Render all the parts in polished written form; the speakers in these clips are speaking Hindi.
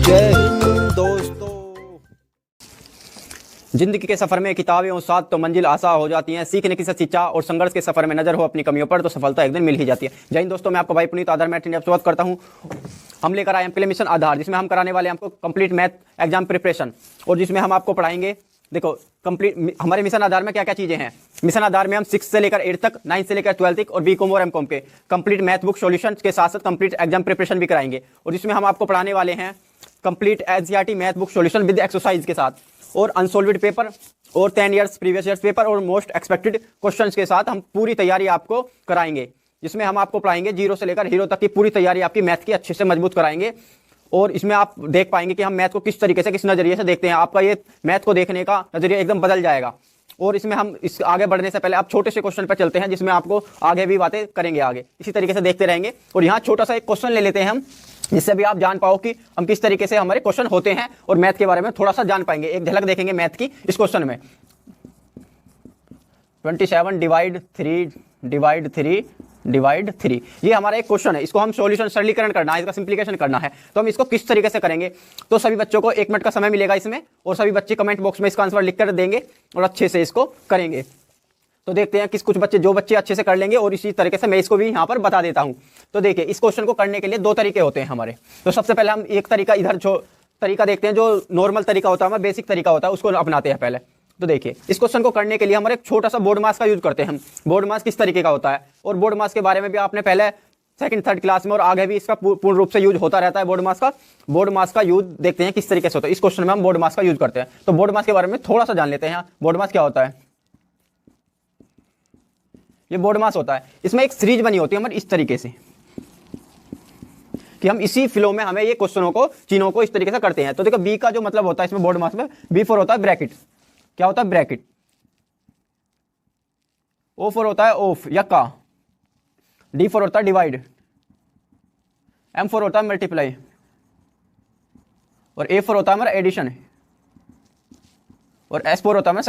जय हिंद दोस्तों। जिंदगी के सफर में किताबें और साथ तो मंजिल आसा हो जाती हैं। सीखने की शिक्षा और संघर्ष के सफर में नजर हो अपनी कमियों पर तो सफलता एक दिन मिल ही जाती है। जय हिंद दोस्तों, मैं आपका भाई पुनीत आधार मैथ इंडिया स्वागत करता हूं। हम लेकर आए आपके लिए मिशन आधार, जिसमें हम कराने वाले हैं आपको कंप्लीट मैथ एग्जाम प्रिपरेशन, और जिसमें हम आपको पढ़ाएंगे। देखो कंप्लीट हमारे मिशन आधार में क्या क्या चीजें हैं। मिशन आधार में हम 6 से लेकर 8 तक, 9 से लेकर 12 तक और बीकॉम और एमकॉम के कंप्लीट मैथ बुक सॉल्यूशन के साथ साथ कंप्लीट एग्जाम प्रिपरेशन भी कराएंगे। और जिसमें हम आपको पढ़ाने वाले हैं complete NCERT math book solution with exercise के साथ, और अनसॉल्व्ड पेपर और 10 ईयर्स प्रीवियस ईयर्स पेपर और मोस्ट एक्सपेक्टेड क्वेश्चंस के साथ हम पूरी तैयारी आपको कराएंगे। जिसमें हम आपको पढ़ाएंगे जीरो से लेकर हीरो तक की पूरी तैयारी आपकी मैथ की अच्छे से मजबूत कराएंगे। और इसमें आप देख पाएंगे कि हम मैथ को किस तरीके से, किस नजरिए से देखते हैं। आपका ये मैथ को देखने का नजरिया एकदम बदल जाएगा। और इसमें हम इस आगे बढ़ने से पहले आप छोटे से क्वेश्चन पर चलते हैं, जिसमें आपको आगे भी बातें करेंगे। आगे इसी तरीके से देखते रहेंगे। और यहाँ छोटा सा एक क्वेश्चन ले लेते हैं हम, जिससे भी आप जान पाओ कि हम किस तरीके से हमारे क्वेश्चन होते हैं और मैथ के बारे में थोड़ा सा जान पाएंगे। एक झलक देखेंगे मैथ की इस क्वेश्चन में। 27 डिवाइड 3 ये हमारा एक क्वेश्चन है। इसको हम सॉल्यूशन सरलीकरण करना है, इसका सिंप्लीकेशन करना है। तो हम इसको किस तरीके से करेंगे, तो सभी बच्चों को 1 मिनट का समय मिलेगा इसमें, और सभी बच्चे कमेंट बॉक्स में इसका आंसर लिख कर देंगे और अच्छे से इसको करेंगे। तो देखते हैं कुछ बच्चे, जो बच्चे अच्छे से कर लेंगे, और इसी तरीके से मैं इसको भी यहाँ पर बता देता हूँ। तो देखिए इस क्वेश्चन को करने के लिए 2 तरीके होते हैं हमारे। तो सबसे पहले हम एक तरीका इधर जो तरीका देखते हैं, जो नॉर्मल तरीका होता है, हमारा बेसिक तरीका होता है, उसको अपनाते हैं पहले। तो देखिए इस क्वेश्चन को करने के लिए हमारे एक छोटा सा बोर्ड मास का यूज करते हैं हम। बोर्ड मास किस तरीके का होता है, और बोर्ड मास के बारे में भी आपने पहले 2nd 3rd क्लास में और आगे भी इसका पूर्ण रूप से यूज होता रहता है। बोर्ड मास का यूज देखते हैं किस तरीके से होता है। इस क्वेश्चन में हम बोर्ड मास का यूज करते हैं। तो बोर्ड मास के बारे में थोड़ा सा जान लेते हैं। बोर्ड मास क्या होता है, ये बोर्ड मास होता है। इसमें एक सीरीज बनी होती है हमारी इस तरीके से, कि हम इसी फ्लो में हमें ये क्वेश्चनों को, चीनों को इस तरीके से करते हैं। तो देखो बी का जो मतलब होता है इसमें बोर्ड मास में, बी फॉर होता है ब्रैकेट। क्या होता है, ब्रैकेट। ओ फॉर होता है ऑफ या का। डी फॉर होता है डिवाइड। एम फॉर होता है मल्टीप्लाई। और ए फॉर होता है हमारा एडिशन। और एस फॉर होता है हमारा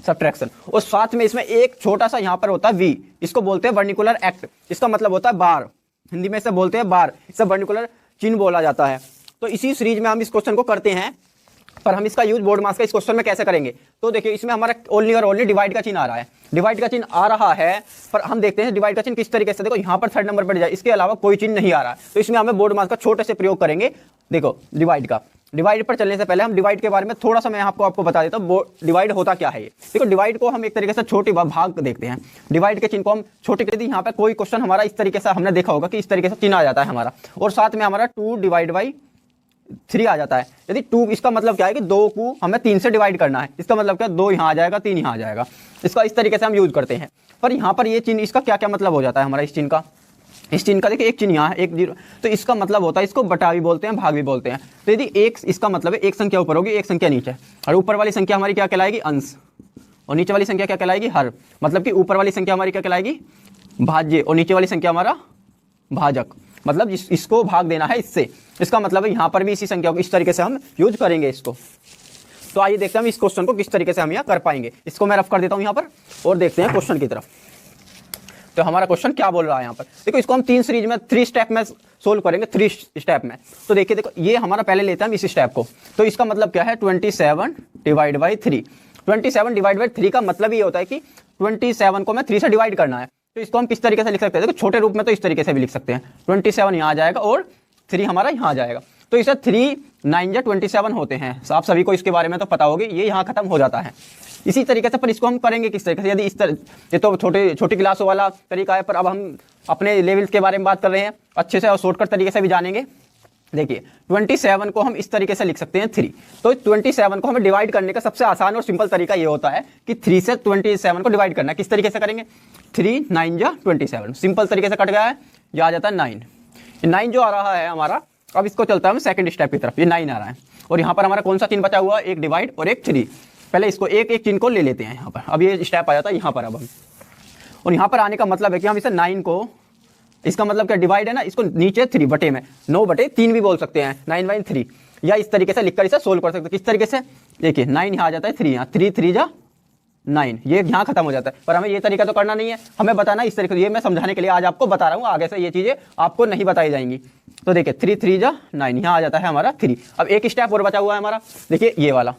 सब्ट्रैक्शन। और साथ में इसमें एक छोटा सा यहां पर होता है वी, इसको बोलते हैं वर्निकुलर एक्ट। इसका मतलब होता है बार, हिंदी में इसे बोलते हैं बार, इसे वर्निकुलर चिन्ह बोला जाता है। तो इसी सीरीज में हम इस क्वेश्चन को करते हैं, पर हम इसका यूज बोर्ड मास का इस क्वेश्चन में कैसे करेंगे। तो देखिए इसमें हमारा ओनली और ओनली डिवाइड का चिन्ह आ रहा है। डिवाइड का चिन्ह आ रहा है, पर हम देखते हैं डिवाइड का चिन्ह किस तरीके से। देखो यहाँ पर 3rd नंबर पर जाए, इसके अलावा कोई चिन्ह नहीं आ रहा है। तो इसमें हमें बोर्ड मास का छोटे से प्रयोग करेंगे। देखो डिवाइड का, डिवाइड पर चलने से पहले हम डिवाइड के बारे में थोड़ा सा मैं आपको बता देता हूँ। डिवाइड होता क्या है ये। देखो डिवाइड को हम एक तरीके से छोटे भाग देखते हैं। डिवाइड के चिन्ह को हम छोटे कर दी। यहाँ पे कोई क्वेश्चन हमारा इस तरीके से हमने देखा होगा कि इस तरीके से चिन्ह आ जाता है हमारा, और साथ में हमारा 2 डिवाइड बाई 3 आ जाता है। यदि 2, इसका मतलब क्या है कि 2 को हमें 3 से डिवाइड करना है। इसका मतलब क्या, 2 यहाँ आ जाएगा, 3 यहाँ आ जाएगा। इसका इस तरीके से हम यूज करते हैं। पर यहाँ पर ये चिन्ह, इसका क्या क्या मतलब हो जाता है हमारा इस चिन्ह का। इस चिन्ह का देखिए एक चिन्ह यहाँ है, 1 0, तो इसका मतलब होता है, इसको बटा भी बोलते हैं, भाग भी बोलते हैं। तो यदि एक, इसका मतलब है एक संख्या ऊपर होगी, एक संख्या नीचे, और ऊपर वाली संख्या हमारी क्या कहलाएगी, अंश, और नीचे वाली संख्या क्या कहलाएगी, हर। मतलब कि ऊपर वाली संख्या हमारी क्या कहलाएगी, भाज्य, और नीचे वाली संख्या हमारा भाजक। मतलब इसको भाग देना है इससे। इसका मतलब है यहाँ पर भी इसी संख्या को इस तरीके से हम यूज करेंगे इसको। तो आइए देखते हैं हम इस क्वेश्चन को किस तरीके से हम यहाँ कर पाएंगे। इसको मैं रफ कर देता हूँ यहाँ पर, और देखते हैं क्वेश्चन की तरफ। तो हमारा क्वेश्चन क्या बोल रहा है यहाँ पर। देखो इसको हम 3 सीरीज में, 3 स्टेप में सोल्व करेंगे, 3 स्टेप में। तो देखिए देखो ये हमारा पहले लेते हैं हम इस स्टेप को। तो इसका मतलब क्या है, 27 डिवाइड बाई 3। 27 डिवाइड बाई 3 का मतलब ये होता है कि 27 को हमें 3 से डिवाइड करना है। तो इसको हम किस तरीके से लिख सकते हैं, देखो छोटे रूप में तो इस तरीके से भी लिख सकते हैं। 27 यहाँ आ जाएगा और 3 हमारा यहाँ आ जाएगा। तो इसे 3 9 या 27 होते हैं। आप सभी को इसके बारे में तो पता होगी, ये यहाँ खत्म हो जाता है। इसी तरीके से, पर इसको हम करेंगे किस तरीके से। यदि इस तरह, ये तो छोटी क्लासों वाला तरीका है, पर अब हम अपने लेवल्स के बारे में बात कर रहे हैं अच्छे से, और शॉर्टकट तरीके से भी जानेंगे। देखिए 27 को हम इस तरीके से लिख सकते हैं 3। तो 27 को हमें डिवाइड करने का सबसे आसान और सिंपल तरीका ये होता है कि 3 से 27 को डिवाइड करना है। किस तरीके से करेंगे, 3 9 या 27, सिंपल तरीके से कट गया है, ये आ जाता है 9। 9 जो आ रहा है हमारा, अब इसको चलता है हम 2nd स्टेप की तरफ। ये 9 आ रहा है, और यहाँ पर हमारा कौन सा चिन्ह बचा हुआ है, एक डिवाइड और एक 3। पहले इसको एक एक चिन्ह को ले लेते हैं यहाँ पर। अब ये स्टेप आ जाता है यहाँ पर अब हम, और यहाँ पर आने का मतलब है कि हम इसे 9 को, इसका मतलब क्या, डिवाइड है ना, इसको नीचे 3 बटे में 9/3 भी बोल सकते हैं, 9/3, या इस तरीके से लिखकर इसे सोल्व कर सकते हैं। किस तरीके से, देखिए 9 यहाँ आ जाता है, 3 यहाँ, 3 3 जा 9, ये यहाँ खत्म हो जाता है। पर हमें ये तरीका तो करना नहीं है, हमें बताना इस तरीके से। ये मैं समझाने के लिए आज आपको बता रहा हूँ, आगे से ये चीज़ें आपको नहीं बताई जाएंगी। तो देखिए 3 3 जा 9, यहाँ आ जाता है हमारा 3। अब एक स्टेप और बचा हुआ है हमारा, देखिए ये वाला।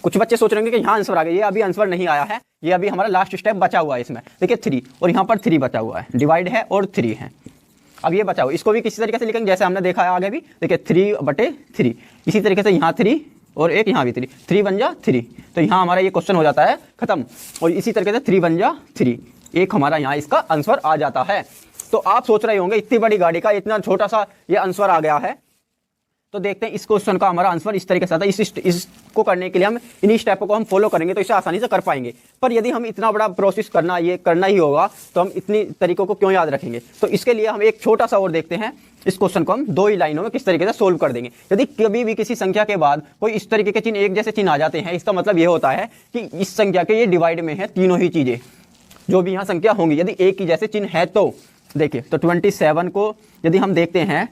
कुछ बच्चे सोच रहे होंगे कि यहाँ आंसर आ गया, ये अभी आंसर नहीं आया है, ये अभी हमारा लास्ट स्टेप बचा हुआ है इसमें। देखिए 3 और यहाँ पर 3 बचा हुआ है, डिवाइड है और 3 है। अब ये बचा हुआ, इसको भी किसी तरीके से लिखेंगे जैसे हमने देखा है आगे भी। देखिए 3/3, इसी तरीके से यहाँ 3 और एक यहाँ भी 3, 3 1 जा 3। तो यहाँ हमारा ये क्वेश्चन हो जाता है खत्म। और इसी तरीके से 3 1 जा 3, एक हमारा यहाँ इसका आंसर आ जाता है। तो आप सोच रहे होंगे इतनी बड़ी गाड़ी का इतना छोटा सा ये आंसर आ गया है। तो देखते हैं इस क्वेश्चन का हमारा आंसर इस तरीके से आता है। इसको करने के लिए हम इन्हीं स्टेपों को हम फॉलो करेंगे तो इसे आसानी से कर पाएंगे। पर यदि हम इतना बड़ा प्रोसेस ये करना ही होगा तो हम इतनी तरीकों को क्यों याद रखेंगे। तो इसके लिए हम एक छोटा सा और देखते हैं, इस क्वेश्चन को हम 2 ही लाइनों में किस तरीके से सोल्व कर देंगे। यदि कभी भी किसी संख्या के बाद कोई इस तरीके के चिन्ह, एक जैसे चिन्ह आ जाते हैं, इसका मतलब ये होता है कि इस संख्या के ये डिवाइड में है तीनों ही चीजें, जो भी यहाँ संख्या होंगी। यदि एक ही जैसे चिन्ह है तो देखिए, तो 27 को यदि हम देखते हैं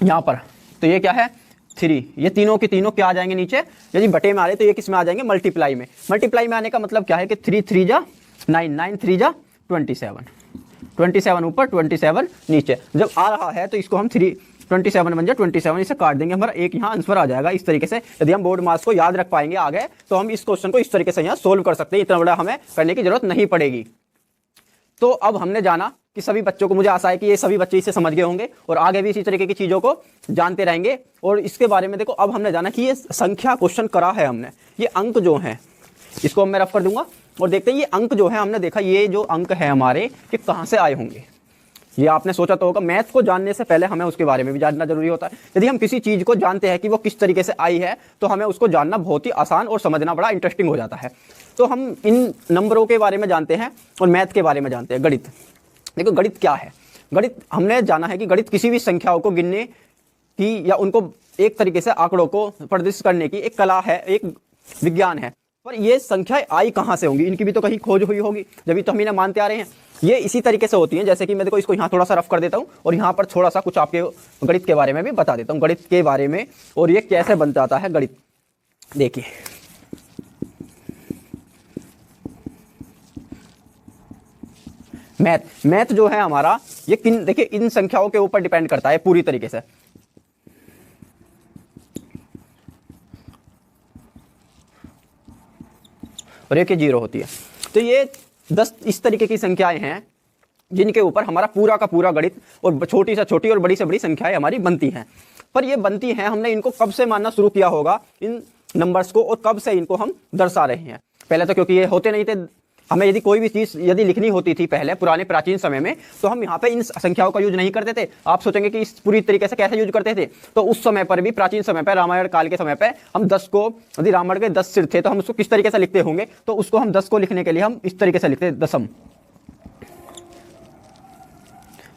यहाँ पर, तो ये क्या है 3, ये तीनों के तीनों क्या आ जाएंगे नीचे, यदि बटे में आ रहे तो ये किस में आ जाएंगे, मल्टीप्लाई में। मल्टीप्लाई में आने का मतलब क्या है कि 3 3 जा 9, 9 3 जा 27, 27 ऊपर 27 नीचे। जब आ रहा है तो इसको हम 27 बन जाए 27, इसे काट देंगे, हमारा एक यहाँ आंसर आ जाएगा। इस तरीके से यदि हम बोर्ड मार्क्स को याद रख पाएंगे आगे तो हम इस क्वेश्चन को इस तरीके से यहाँ सोल्व कर सकते हैं, इतना बड़ा हमें करने की जरूरत नहीं पड़ेगी। तो अब हमने जाना कि सभी बच्चों को, मुझे आशा है कि ये सभी बच्चे इसे समझ गए होंगे और आगे भी इसी तरीके की चीज़ों को जानते रहेंगे। और इसके बारे में देखो, अब हमने जाना कि ये संख्या क्वेश्चन करा है हमने, ये अंक जो हैं इसको मैं रफ कर दूंगा और देखते हैं ये अंक जो है, हमने देखा ये जो अंक है हमारे ये कहाँ से आए होंगे। ये आपने सोचा तो होगा, मैथ को जानने से पहले हमें उसके बारे में भी जानना जरूरी होता है। यदि हम किसी चीज़ को जानते हैं कि वो किस तरीके से आई है तो हमें उसको जानना बहुत ही आसान और समझना बड़ा इंटरेस्टिंग हो जाता है। तो हम इन नंबरों के बारे में जानते हैं और मैथ के बारे में जानते हैं। गणित, देखो गणित क्या है। गणित हमने जाना है कि गणित किसी भी संख्याओं को गिनने की या उनको एक तरीके से आंकड़ों को प्रदर्शित करने की एक कला है, एक विज्ञान है। पर ये संख्याएं आई कहाँ से होंगी, इनकी भी तो कहीं खोज हुई होगी, जब तो हम इन्हें मानते आ रहे हैं। ये इसी तरीके से होती हैं, जैसे कि मैं देखो इसको यहाँ थोड़ा सा रफ कर देता हूँ और यहाँ पर थोड़ा सा कुछ आपके गणित के बारे में भी बता देता हूँ, गणित के बारे में और ये कैसे बन जाता है गणित। देखिए मैथ जो है हमारा ये देखिए इन संख्याओं के ऊपर डिपेंड करता है पूरी तरीके से। और एक 0 होती है। तो ये 10 इस तरीके की संख्याएं हैं जिनके ऊपर हमारा पूरा का पूरा गणित और छोटी से छोटी और बड़ी से बड़ी संख्याएं हमारी बनती हैं। पर ये बनती हैं, हमने इनको कब से मानना शुरू किया होगा इन नंबर्स को, और कब से इनको हम दर्शा रहे हैं। पहले तो क्योंकि ये होते नहीं थे, हमें यदि कोई भी चीज़ यदि लिखनी होती थी पहले पुराने प्राचीन समय में तो हम यहाँ पे इन संख्याओं का यूज नहीं करते थे। आप सोचेंगे कि इस पूरी तरीके से कैसे यूज करते थे, तो उस समय पर भी प्राचीन समय पर रामायण काल के समय पर हम 10 को, यदि रामायण के 10 सिर थे तो हम उसको किस तरीके से लिखते होंगे, तो उसको हम 10 को लिखने के लिए हम इस तरीके से लिखते,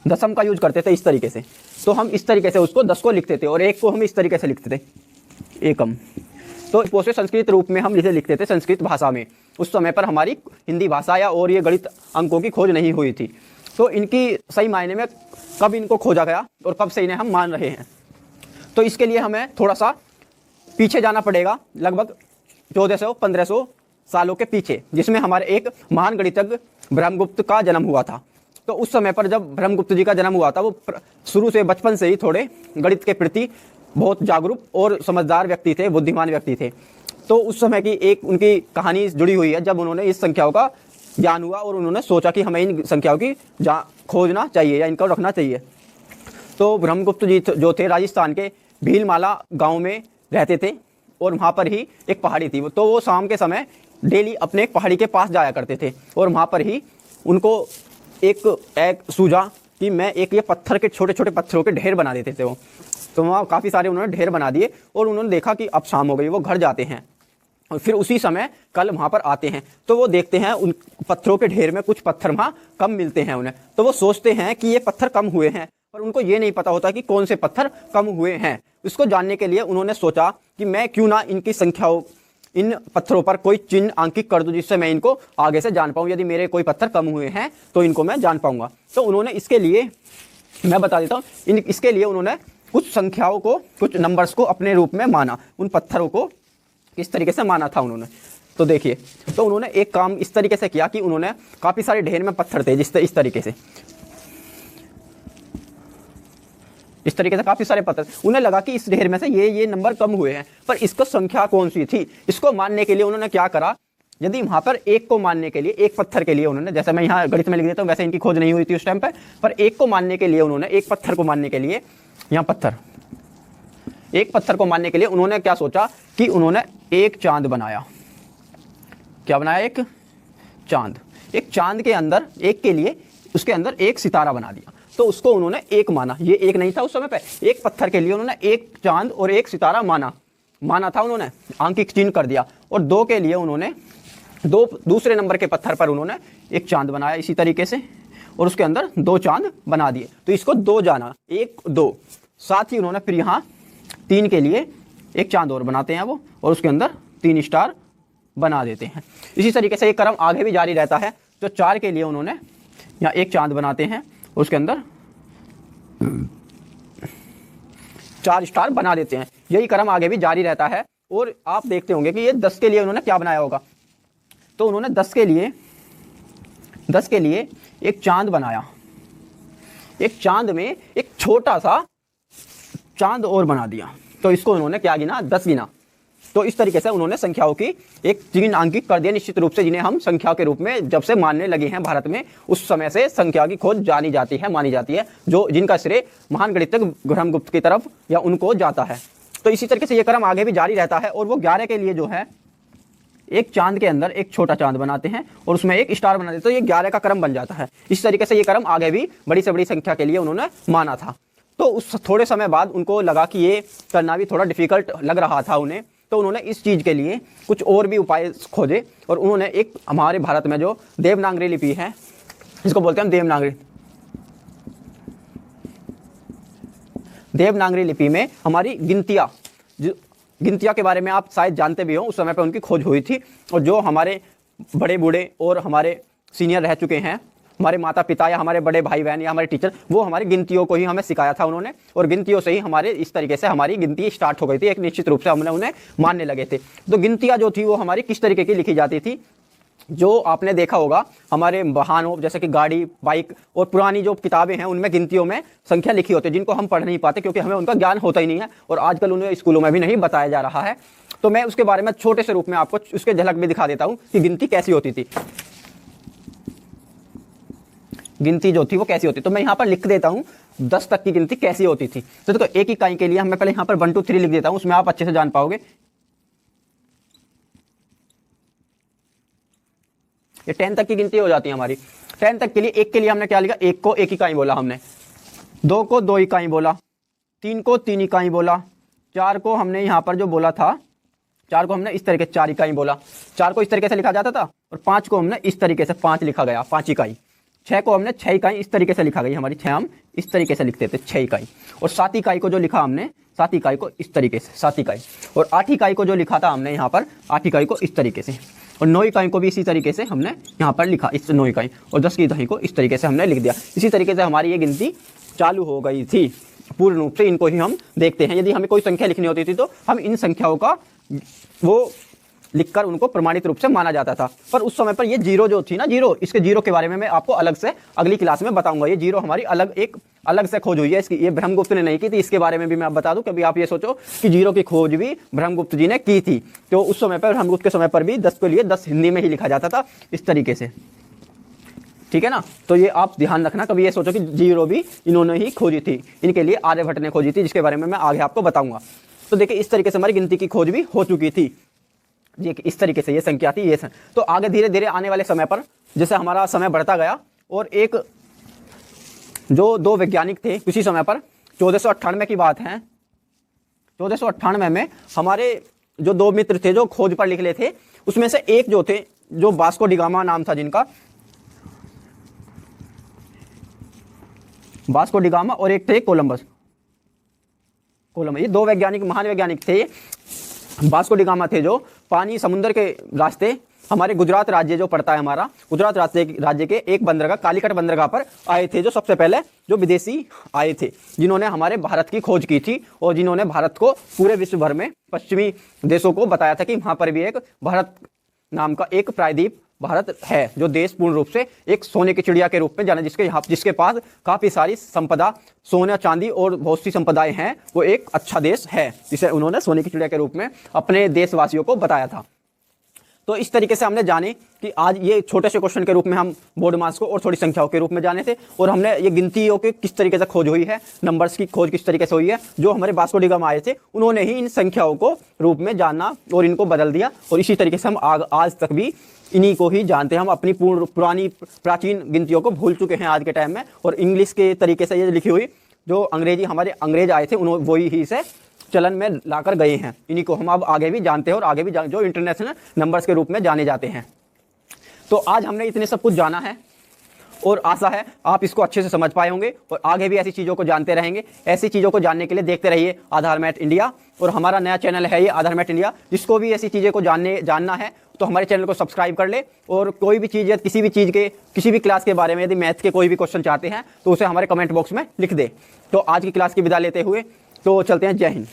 दशम का यूज करते थे इस तरीके से। तो हम इस तरीके से उसको 10 को लिखते थे और 1 को हम इस तरीके से लिखते थे एकम। तो पोसे संस्कृत रूप में हम इसे लिखते थे संस्कृत भाषा में। उस समय पर हमारी हिंदी भाषा या और ये गणित अंकों की खोज नहीं हुई थी। तो इनकी सही मायने में कब इनको खोजा गया और कब से इन्हें हम मान रहे हैं, तो इसके लिए हमें थोड़ा सा पीछे जाना पड़ेगा, लगभग 1400-1500 सालों के पीछे, जिसमें हमारे एक महान गणितज्ञ ब्रह्मगुप्त का जन्म हुआ था। तो उस समय पर जब ब्रह्मगुप्त जी का जन्म हुआ था, वो शुरू से बचपन से ही थोड़े गणित के प्रति बहुत जागरूक और समझदार व्यक्ति थे, बुद्धिमान व्यक्ति थे। तो उस समय की एक उनकी कहानी जुड़ी हुई है, जब उन्होंने इस संख्याओं का ज्ञान हुआ और उन्होंने सोचा कि हमें इन संख्याओं की खोजना चाहिए या इनको रखना चाहिए। तो ब्रह्मगुप्त जी जो थे राजस्थान के भीलमाला गाँव में रहते थे और वहाँ पर ही एक पहाड़ी थी। तो वो शाम के समय डेली अपने एक पहाड़ी के पास जाया करते थे और वहाँ पर ही उनको एक सूझा कि मैं एक ये पत्थर के छोटे छोटे पत्थरों के ढेर बना देते थे वो। तो वहाँ काफ़ी सारे उन्होंने ढेर बना दिए और उन्होंने देखा कि अब शाम हो गई। वो घर जाते हैं और फिर उसी समय कल वहाँ पर आते हैं तो वो देखते हैं उन पत्थरों के ढेर में कुछ पत्थर वहाँ कम मिलते हैं उन्हें। तो वो सोचते हैं कि ये पत्थर कम हुए हैं, पर उनको ये नहीं पता होता कि कौन से पत्थर कम हुए हैं। इसको जानने के लिए उन्होंने सोचा कि मैं क्यों ना इनकी संख्याओं, इन पत्थरों पर कोई चिन्ह अंकित कर दूं जिससे मैं इनको आगे से जान पाऊं। यदि मेरे कोई पत्थर कम हुए हैं तो इनको मैं जान पाऊंगा। तो उन्होंने इसके लिए, मैं बता देता हूं, इसके लिए उन्होंने कुछ संख्याओं को, कुछ नंबर्स को अपने रूप में माना। उन पत्थरों को किस तरीके से माना था उन्होंने, तो देखिए, तो उन्होंने एक काम इस तरीके से किया कि उन्होंने काफ़ी सारे ढेर में पत्थर थे, इस तरीके से, इस तरीके से काफ़ी सारे पत्थर, उन्हें लगा कि इस ढेर में से ये नंबर कम हुए हैं, पर इसको संख्या कौन सी थी, इसको मानने के लिए उन्होंने क्या करा, यदि वहाँ पर एक को मानने के लिए, एक पत्थर के लिए उन्होंने, जैसे मैं यहाँ गणित में लिख देता हूँ, वैसे इनकी खोज नहीं हुई थी उस टाइम पर एक को मानने के लिए उन्होंने, एक पत्थर को मानने के लिए, यहाँ पत्थर, एक पत्थर को मानने के लिए उन्होंने क्या सोचा कि उन्होंने एक चांद बनाया। क्या बनाया? एक चांद। एक चांद के अंदर एक के लिए उसके अंदर एक सितारा बना दिया, तो उसको उन्होंने एक माना। ये एक नहीं था उस समय पे, एक पत्थर के लिए उन्होंने एक चांद और एक सितारा माना था, उन्होंने आंकिक चिन्ह कर दिया। और दो के लिए उन्होंने दूसरे नंबर के पत्थर पर उन्होंने एक चांद बनाया इसी तरीके से, और उसके अंदर दो चांद बना दिए, तो इसको दो जाना, एक दो। साथ ही उन्होंने फिर यहाँ 3 के लिए एक चांद और बनाते हैं वो, और उसके अंदर 3 स्टार बना देते हैं। इसी तरीके से ये क्रम आगे भी जारी रहता है। जो 4 के लिए उन्होंने यहाँ एक चांद बनाते हैं, उसके अंदर 4 स्टार बना देते हैं। यही क्रम आगे भी जारी रहता है। और आप देखते होंगे कि ये 10 के लिए उन्होंने क्या बनाया होगा, तो उन्होंने 10 के लिए एक चांद बनाया। एक चांद में एक छोटा सा चांद और बना दिया, तो इसको उन्होंने क्या गिना? 10 गिना। तो इस तरीके से उन्होंने संख्याओं की एक चिन्ह अंकित कर दिया निश्चित रूप से, जिन्हें हम संख्या के रूप में जब से मानने लगे हैं भारत में, उस समय से संख्या की खोज मानी जाती है, जो जिनका श्रेय महान गणितज्ञ ब्रह्मगुप्त की तरफ या उनको जाता है। तो इसी तरीके से ये क्रम आगे भी जारी रहता है। और वो 11 के लिए जो है एक चांद के अंदर एक छोटा चांद बनाते हैं और उसमें एक स्टार बना देते, तो ये 11 का क्रम बन जाता है। इस तरीके से ये क्रम आगे भी बड़ी से बड़ी संख्या के लिए उन्होंने माना था। तो उस थोड़े समय बाद उनको लगा कि ये करना भी थोड़ा डिफिकल्ट लग रहा था उन्हें, तो उन्होंने इस चीज़ के लिए कुछ और भी उपाय खोजे। और उन्होंने एक हमारे भारत में जो देवनागरी लिपि है, इसको बोलते हैं देवनागरी लिपि में हमारी गिनतियाँ के बारे में आप शायद जानते भी हो, उस समय पर उनकी खोज हुई थी। और जो हमारे बड़े बूढ़े और हमारे सीनियर रह चुके हैं, हमारे माता पिता या हमारे बड़े भाई बहन या हमारे टीचर, वो हमारी गिनतियों को ही हमें सिखाया था उन्होंने, और गिनतियों से ही हमारे इस तरीके से हमारी गिनती स्टार्ट हो गई थी। एक निश्चित रूप से हमने उन्हें मानने लगे थे। तो गिनतियाँ जो थी वो हमारी किस तरीके की लिखी जाती थी, जो आपने देखा होगा हमारे वाहनों जैसे कि गाड़ी, बाइक और पुरानी जो किताबें हैं उनमें गिनतियों में संख्या लिखी होती है, जिनको हम पढ़ नहीं पाते क्योंकि हमें उनका ज्ञान होता ही नहीं है, और आजकल उन्हें स्कूलों में भी नहीं बताया जा रहा है। तो मैं उसके बारे में छोटे से रूप में आपको उसके झलक भी दिखा देता हूँ कि गिनती कैसी होती थी, गिनती जो थी वो कैसी होती। तो मैं यहाँ पर लिख देता हूँ 10 तक की गिनती कैसी होती थी। तो देखो, एक इकाई के लिए मैं पहले यहाँ पर 1 2 3 लिख देता हूँ, उसमें आप अच्छे से जान पाओगे। ये 10 तक की गिनती हो जाती है हमारी। 10 तक के लिए एक के लिए हमने क्या लिखा? 1 को 1 इकाई बोला हमने, 2 को 2 इकाई बोला, 3 को 3 इकाई बोला, 4 को हमने यहाँ पर जो बोला था, 4 को हमने इस तरीके से 4 इकाई बोला, 4 को इस तरीके से लिखा जाता था, और 5 को हमने इस तरीके से 5 लिखा गया, 5 इकाई। 6 को हमने 6 इकाई इस तरीके से लिखा गई हमारी, 6 हम इस तरीके से लिखते थे 6 इकाई। और 7 इकाई को जो लिखा हमने, 7 इकाई को इस तरीके से 7 इकाई। और 8 इकाई को जो लिखा था हमने यहाँ पर, 8 इकाई को इस तरीके से। और 9 इकाई को भी इसी तरीके से हमने यहाँ पर लिखा, इस 9 इकाई। और 10 की इकाई को इस तरीके से हमने लिख दिया। इसी तरीके से हमारी ये गिनती चालू हो गई थी पूर्ण रूप से। इनको ही हम देखते हैं। यदि हमें कोई संख्या लिखनी होती थी तो हम इन संख्याओं का वो लिखकर उनको प्रमाणित रूप से माना जाता था। पर उस समय पर ये जीरो जो थी ना, जीरो, इसके जीरो के बारे में मैं आपको अलग से अगली क्लास में बताऊंगा। ये जीरो हमारी अलग से खोज हुई है इसकी, ये ब्रह्मगुप्त ने नहीं की थी। इसके बारे में भी मैं आप बता दूं, कभी आप ये सोचो कि जीरो की खोज भी ब्रह्मगुप्त जी ने की थी। तो उस समय पर, ब्रह्मगुप्त के समय पर भी 10 के लिए 10 हिंदी में ही लिखा जाता था इस तरीके से, ठीक है ना। तो ये आप ध्यान रखना, कभी ये सोचो कि जीरो भी इन्होंने ही खोजी थी, इनके लिए आर्यभट्ट ने खोजी थी, जिसके बारे में मैं आगे आपको बताऊंगा। तो देखिए, इस तरीके से हमारी गिनती की खोज भी हो चुकी थी। ये इस तरीके से ये संख्या थी, ये तो आगे धीरे धीरे आने वाले समय पर जैसे हमारा समय बढ़ता गया, और एक जो 2 वैज्ञानिक थे उसी समय पर, 1498 की बात है, 1498 में हमारे जो 2 मित्र थे जो खोज पर निकले थे, उसमें से एक जो थे, जो वास्को डी गामा नाम था जिनका, वास्को डी गामा, और एक थे कोलंबस। ये 2 वैज्ञानिक, महान वैज्ञानिक थे। वास्को डी गामा थे जो पानी समुद्र के रास्ते हमारे गुजरात राज्य जो पड़ता है हमारा, गुजरात राज्य के एक बंदरगाह, कालीकट बंदरगाह पर आए थे, जो सबसे पहले जो विदेशी आए थे, जिन्होंने हमारे भारत की खोज की थी, और जिन्होंने भारत को पूरे विश्व भर में पश्चिमी देशों को बताया था कि वहाँ पर भी एक भारत नाम का एक प्रायद्वीप भारत है, जो देश पूर्ण रूप से एक सोने की चिड़िया के रूप में जाना, जिसके पास काफ़ी सारी संपदा, सोना चांदी और बहुत सी संपदाएं हैं। वो एक अच्छा देश है, जिसे उन्होंने सोने की चिड़िया के रूप में अपने देशवासियों को बताया था। तो इस तरीके से हमने जाने कि आज ये छोटे से क्वेश्चन के रूप में हम बोर्ड मास को और थोड़ी संख्याओं के रूप में जाने थे, और हमने ये गिनतियों के किस तरीके से खोज हुई है, नंबर्स की खोज किस तरीके से हुई है। जो हमारे वास्को डी गामा आए थे उन्होंने ही इन संख्याओं को रूप में जानना और इनको बदल दिया, और इसी तरीके से हम आज तक भी इन्हीं को ही जानते हैं। हम अपनी पुरानी प्राचीन गिनतियों को भूल चुके हैं आज के टाइम में, और इंग्लिश के तरीके से ये लिखी हुई जो हमारे अंग्रेज आए थे उन्होंने वही ही से चलन में लाकर गए हैं। इन्हीं को हम अब आगे भी जानते हैं, और आगे भी जो इंटरनेशनल नंबर्स के रूप में जाने जाते हैं। तो आज हमने इतने सब कुछ जाना है, और आशा है आप इसको अच्छे से समझ पाए होंगे, और आगे भी ऐसी चीज़ों को जानते रहेंगे। ऐसी चीज़ों को जानने के लिए देखते रहिए आधार मैथ इंडिया, और हमारा नया चैनल है ये आधार मैथ इंडिया। जिसको भी ऐसी चीज़ें को जानना है तो हमारे चैनल को सब्सक्राइब कर ले, और कोई भी चीज़ या किसी भी क्लास के बारे में यदि मैथ के कोई भी क्वेश्चन चाहते हैं तो उसे हमारे कमेंट बॉक्स में लिख दे। तो आज की क्लास की विदा लेते हुए तो चलते हैं। जय हिंद।